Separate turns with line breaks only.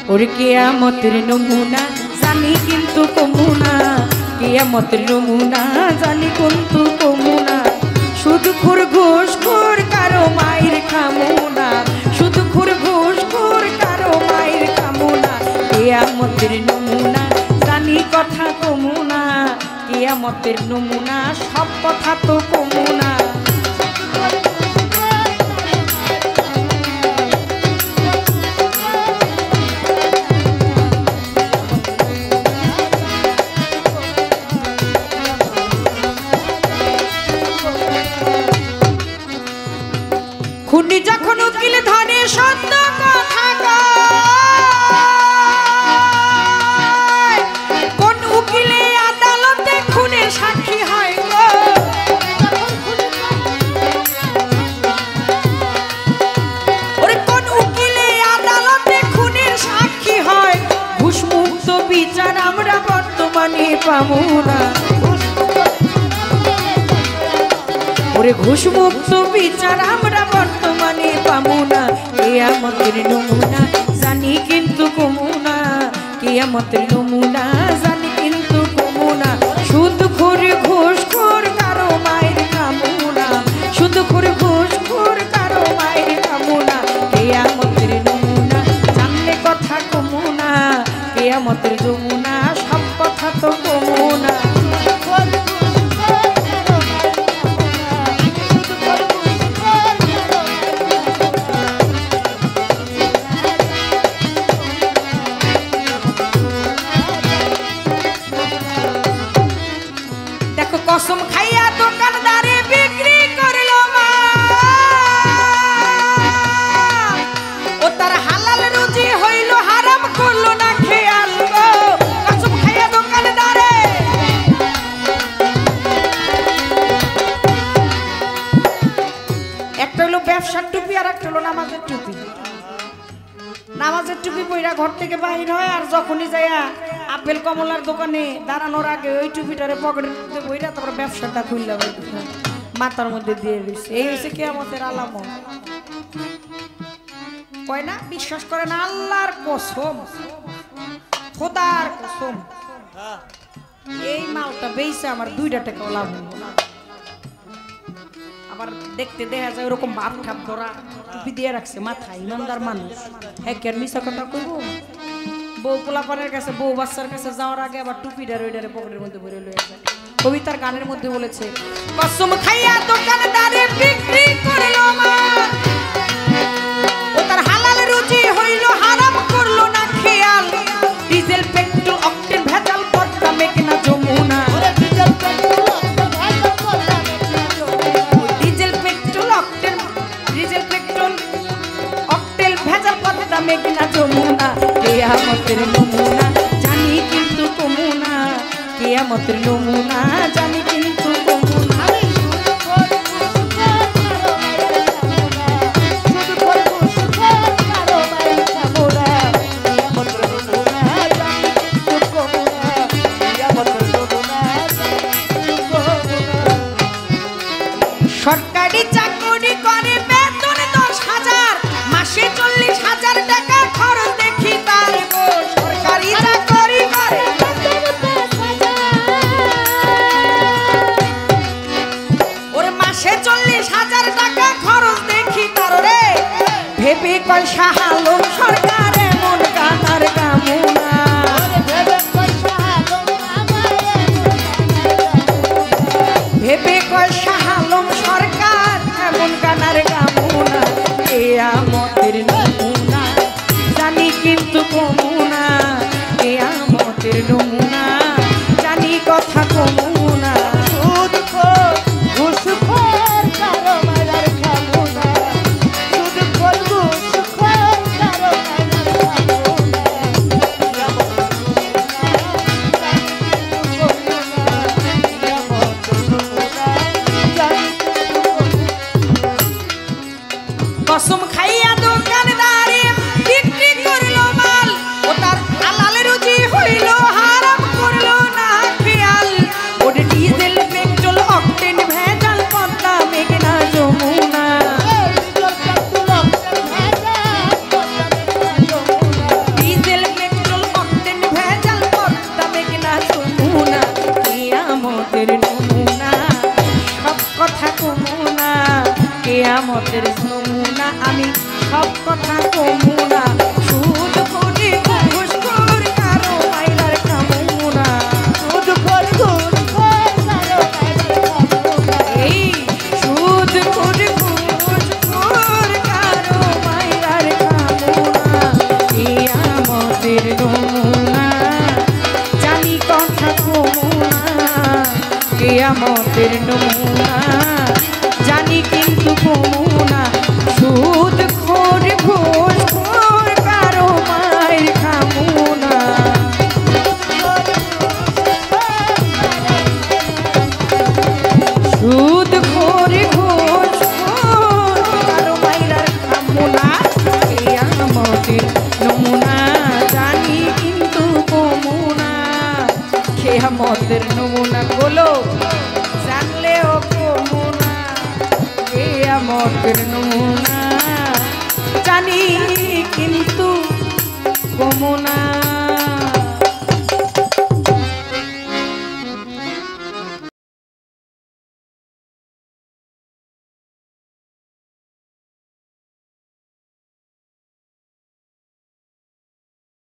ওরে কিয়ামতের নমুনা জানি কিন্তু কমুনা, কিয়ামতের নমুনা জানি কিন্তু কমুনা। শুধু খুর ঘুষ খুর কারো মায়ের খামুনা, শুধু খুর ঘুষ খুর কারো মায়ের খামুনা। কিয়ামতের নমুনা জানি কথা কমুনা, কিয়ামতের নমুনা সব কথা তো কমুনা। খুনি যখন উকিল ধরে সত্য কথা কয়, কোন উকিলে আদালতে খুনের সাক্ষী হয় গো। ওরে কোন উকিলে আদালতে খুনের সাক্ষী হয়, ঘুষমুক্ত বিচার আমরা বর্তমানে পাবো না। ওরে ঘুষমুক্ত বিচার আমরা বর্তমানে পাবো না। কিয়ামতের নমুনা জানি কিন্তু কমুনা, কিয়ামতের নমুনা জানি কিন্তু কমুনা। শুধু খোর ঘুষ খোর কারো মায়ের কামুনা, শুধু খোর ঘুষ খোর কারো মায়ের কামুনা। কিয়ামতের নমুনা জানলে কথা কমুনা, কিয়ামতের নমুনা সব কথা তো কমুনা। কসম খাইয়া দোকানদারে বিক্রি করলো মা, ও তার হালাল রুজি হইল হারাম করলো না খেয়াল গো। কসম খাইয়া দোকানদারে একটা হলো ব্যবসার টুপি আর একটা হলো নামাজের টুপি। নামাজের টুপি পইরা ঘর থেকে বাহির হয়, আর যখনই যাইয়া আপেল কমলার দোকানে দাঁড়ানোর আগে ওই টুপিটারে পকেটের মধ্যে বইরা তারপর ব্যবসাটা খুললা মাথার মধ্যে দিয়ে দিচ্ছে। এই হচ্ছে কিয়ামতের আলামত। কয় না বিশ্বাস করে না আল্লাহর কসম, খোদার কসম, এই মালটা বেইছে আমার 2 টাকা লাভ হলো না। আবার দেখতে দেখা যায় ওরকম ভাব খাপ ধরা টুপি দিয়ে রাখছে মাথায়, ইমানদার মানুষ। হ্যাঁ কেন মিশা কথা কইব? বউ পোলাপানের কাছে বউ বাচ্চার কাছে যাওয়ার আগে আবার টুপিটার ওইটারে পকেটের মধ্যে ভরে লয়ে যায়। কবিতার গানের মধ্যে বলেছে, কসম খাইয়া দোকানদারে বিক্রি করলো মা, ও তার হালাল রুজি হইল হারাম করলো না খেয়াল। ডিজেল পেট্রোল অকটেন ভেজাল পদ্মা মেঘনা যমুনা, ডিজেল পেট্রোল অকটেন ভেজাল পদ্মা মেঘনা যমুনা। কিয়ামতের নমুনা জানি কিন্তু কমুনা, কিয়ামতের নমুনা জানি কিন্তু কমুনা। সরকারি চাকরি করে বেতন 10,000, মাসে 40,000 টাকা খরচ দেখি তার গো। সরকারি চাকরি করে ওরে মাসে 40,000 টাকা খরচ দেখি তার রে। ভেবে কয় শাহ আলম সরকার এমন কানার কামুনা, ভেবে কয় শাহ আলম সরকার এমন কানার কামুনা। কিয়ামতের নমুনা জানি কিন্তু কমুনা, কিয়ামতের নমুনা জানি কথা কমুনা। শুধু ঘুষ খোর কারো মায়ের খামুনা, শুধু ঘুষ খোর কেয়ামতের নমুনা আমি সব কথা কমুনা সুদ করে ঘুষ খোর কারো মাইরার কামুনা
সুদ খোর ঘুষ খোর কারো
এই সুদ করে ঘুষ খোর কারো মাইরার কামুনা কেয়ামতের নমুনা জানি কথা কমুনা কেয়ামতের নমুনা জানি কিন্তু কমুনা সুদ খোর ঘুষ খোর কারো মায়ের খামুনা সুদ খোর ঘুষ খোর কারো মায়ের খামুনা কেয়ামতের নমুনা জানি কিন্তু কমুনা কেয়ামতের নমুনা বলো জানলেও কমুনা কেয়ামতের নমুনা জানি কিন্তু কমুনা